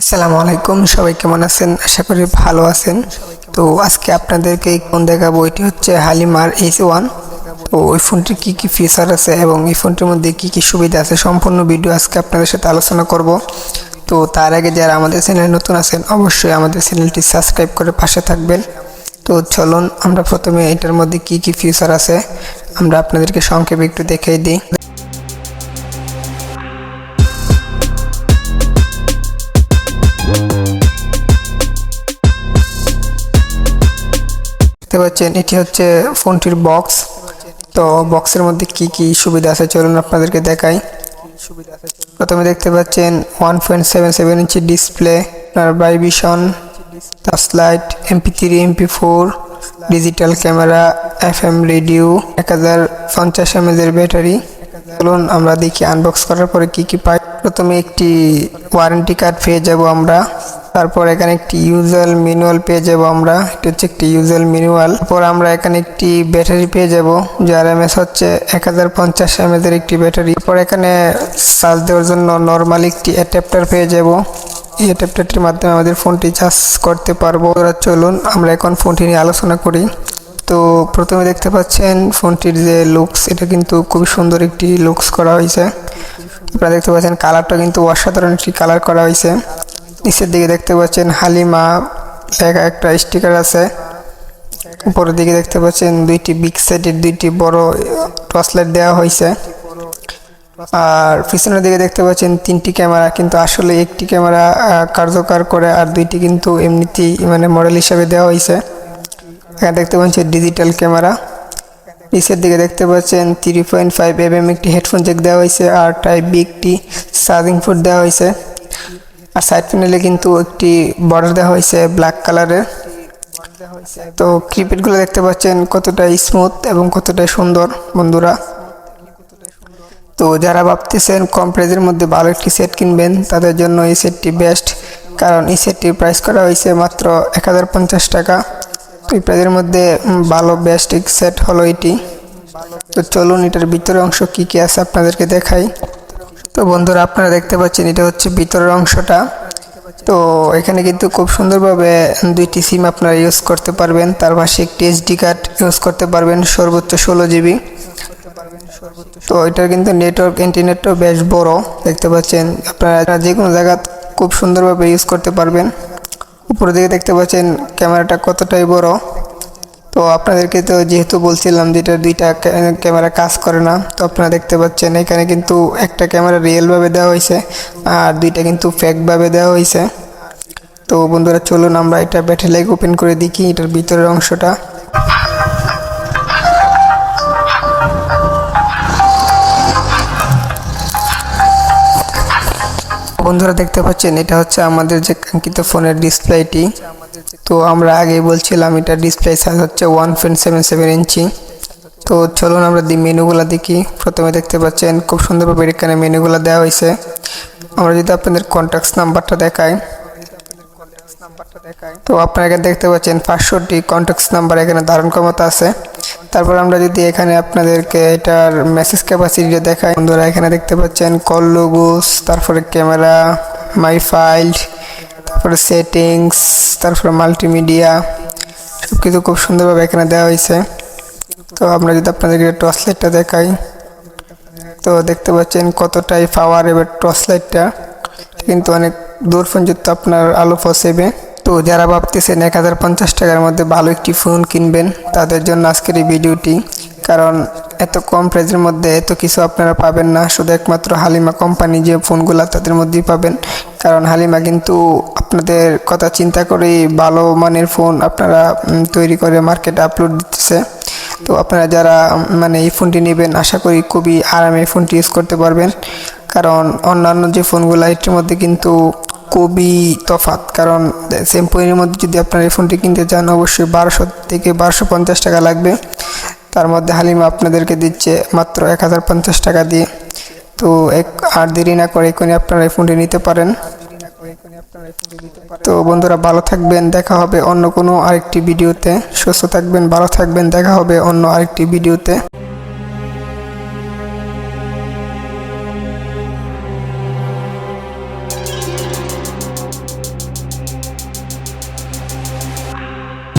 আসসালামু আলাইকুম, সবাই কেমন আছেন? আশা করি ভালো আছেন। তো আজকে আপনাদেরকে এই ফোন দেখাবো। এটি হচ্ছে হালিমার H1। তো ওই ফোনটির কী কী ফিচার আছে এবং এই ফোনটির মধ্যে কী কী সুবিধা আছে সম্পূর্ণ ভিডিও আজকে আপনাদের সাথে আলোচনা করব। তো তার আগে যারা আমাদের চ্যানেলে নতুন আছেন অবশ্যই আমাদের চ্যানেলটি সাবস্ক্রাইব করে পাশে থাকবেন। তো চলুন আমরা প্রথমে এটার মধ্যে কী কী ফিচার আছে আমরা আপনাদেরকে সংক্ষেপে একটু দেখিয়ে দিই। দেখতে পাচ্ছেন এটি হচ্ছে ফোনটির বক্স। তো বক্সের মধ্যে কি কি সুবিধা আছে চলুন আপনাদেরকে দেখাই। প্রথমে দেখতে পাচ্ছেন 1.77 inch display, by vision, touch light, MP3 MP4, digital camera, FM radio, 1050 mAh এর ব্যাটারি। চলুন আমরা দেখি আনবক্স করার পরে কি কি পাই। প্রথমে একটি ওয়ারেন্টি কার্ড পেয়ে যাব আমরা। তারপর এখানে একটি ইউজার ম্যানুয়াল পেয়ে যাব আমরা। এটা হচ্ছে একটি ইউজার ম্যানুয়াল। তারপর আমরা এখানে একটি ব্যাটারি পেয়ে যাব, যার এমএস হচ্ছে 1050 mAh এর একটি ব্যাটারি। তারপর এখানে চার্জ দেওয়ার জন্য নর্মাল একটি অ্যাডাপ্টার পেয়ে যাব। এই অ্যাডাপ্টারটির মাধ্যমে আমাদের ফোনটি চার্জ করতে পারবো। চলুন আমরা এখন ফোনটি নিয়ে আলোচনা করি। তো প্রথমে দেখতে পাচ্ছেন ফোনটির যে লুকস, এটা কিন্তু খুবই সুন্দর একটি লুকস করা হয়েছে। আপনারা দেখতে পাচ্ছেন কালারটা কিন্তু অসাধারণ একটি কালার করা হয়েছে। নিচের দিকে দেখতে পাচ্ছেন হালিমা লেখা একটা স্টিকার আছে। উপরের দিকে দেখতে পাচ্ছেন দুইটি বিগ সাইডের দুইটি বড় টর্চ লাইট দেওয়া হয়েছে। আর পিছনের দিকে দেখতে পাচ্ছেন তিনটি ক্যামেরা, কিন্তু আসলে একটি ক্যামেরা কার্যকর করে আর দুইটি কিন্তু এমনিতেই মডেল হিসাবে দেওয়া হয়েছে। এখানে দেখতে পাচ্ছেন ডিজিটাল ক্যামেরা। নিচের দিকে দেখতে পাচ্ছেন 3.5 একটি হেডফোন জ্যাক দেওয়া হয়েছে আর টাইপ বি একটি চার্জিং পোর্ট দেওয়া হয়েছে। আর সাইড প্যানেলে কিন্তু একটি বর্ডার দেওয়া হয়েছে ব্ল্যাক কালারের। তো কিপ্যাডগুলো দেখতে পাচ্ছেন কতটা স্মুথ এবং কতটা সুন্দর বন্ধুরা। তো যারা ভাবতেছেন কম প্রাইজের মধ্যে ভালো একটি সেট কিনবেন তাদের জন্য এই সেটটি বেস্ট, কারণ এই সেটটির প্রাইস করা হয়েছে মাত্র 1050 টাকা। এই প্রাইজের মধ্যে ভালো বেস্ট সেট হলো এটি। তো চলুন এটার ভিতরের অংশ কি কি আছে আপনাদেরকে দেখাই। তো বন্ধুরা আপনারা দেখতে পাচ্ছেন এটা হচ্ছে ভিতরের অংশটা। তো এখানে কিন্তু খুব সুন্দরভাবে দুইটি সিম আপনারা ইউজ করতে পারবেন। তার পাশে একটি SD কার্ড ইউজ করতে পারবেন, সর্বোচ্চ 16 GB। তো এটার কিন্তু নেটওয়ার্ক ইন্টারনেটটাও বেশ বড়, দেখতে পাচ্ছেন আপনারা যে কোনো জায়গা খুব সুন্দরভাবে ইউজ করতে পারবেন। উপরের দিকে দেখতে পাচ্ছেন ক্যামেরাটা কতটাই বড়। তো আপনাদেরকে তো যেহেতু বলছিলাম যে এটা দুইটা ক্যামেরা কাজ করে না, তো আপনারা দেখতে পাচ্ছেন এখানে কিন্তু একটা ক্যামেরা রিয়েলভাবে দেওয়া হয়েছে আর দুইটা কিন্তু ফেকভাবে দেওয়া হয়েছে। তো বন্ধুরা চলুন আমরা এটা ব্যাটারি লাইট ওপেন করে দেখি এটার ভিতরের অংশটা। বন্ধুরা দেখতে পাচ্ছেন এটা হচ্ছে আমাদের যে কাঙ্ক্ষিত ফোনের ডিসপ্লেটি। তো আমরা আগেই বলছিলাম এটা ডিসপ্লে সাইজ হচ্ছে 1.77 ইঞ্চি। তো চলুন আমরা মেনুগুলো দেখি। প্রথমে দেখতে পাচ্ছেন খুব সুন্দরভাবে এখানে মেনুগুলো দেওয়া হয়েছে। আমরা যদি আপনাদের কন্ট্যাক্ট নাম্বারটা দেখাই, তো আপনারা এখানে দেখতে পাচ্ছেন 500টি কন্ট্যাক্ট নাম্বার এখানে ধারণ ক্ষমতা আছে। তারপর আমরা যদি এখানে আপনাদেরকে এটার মেসেজ ক্যাপাসিটিটা দেখাই, বন্ধুরা এখানে দেখতে পাচ্ছেন কল লোগোস, তারপরে ক্যামেরা, মাই ফাইল, তারপরে সেটিংস, তারপরে মাল্টিমিডিয়া, সব কিছু খুব সুন্দরভাবে এখানে দেওয়া হয়েছে। তো আমরা যদি আপনাদেরকে টর্চ লাইটটা দেখাই, তো দেখতে পাচ্ছেন কতটাই পাওয়ার এবার টর্চ লাইটটা, কিন্তু অনেক দূর পর্যন্ত আপনার আলো পৌঁছাবে। তো যারা ভাবতেছেন 1050 টাকার মধ্যে ভালো একটি ফোন কিনবেন তাদের জন্য আজকের এই ভিডিওটি, কারণ এত কম প্রাইসের মধ্যে এত কিছু আপনারা পাবেন না। শুধু একমাত্র হালিমা কোম্পানি যে ফোনগুলো তাদের মধ্যেই পাবেন, কারণ হালিমা কিন্তু আপনাদের কথা চিন্তা করেই ভালো মানের ফোন আপনারা তৈরি করে মার্কেটে আপলোড দিতেছে। তো আপনারা যারা এই ফোনটি নেবেন আশা করি খুবই আরামে এই ফোনটি ইউজ করতে পারবেন, কারণ অন্যান্য যে ফোনগুলো এটির মধ্যে কিন্তু খুবই তফাৎ। কারণ সেম ফোনের মধ্যে যদি আপনারা এই ফোনটি কিনতে চান অবশ্যই 1200 থেকে 1250 টাকা লাগবে। তার মধ্যে হালিমা আপনাদেরকে দিচ্ছে মাত্র 1050 টাকা দিয়ে। তো আর দেরি না করে এখনই আপনারা এই ফোনটি নিতে পারেন। তো বন্ধুরা ভালো থাকবেন, দেখা হবে অন্য কোনো আরেকটি ভিডিওতে। সুস্থ থাকবেন, ভালো থাকবেন, দেখা হবে অন্য আরেকটি ভিডিওতে।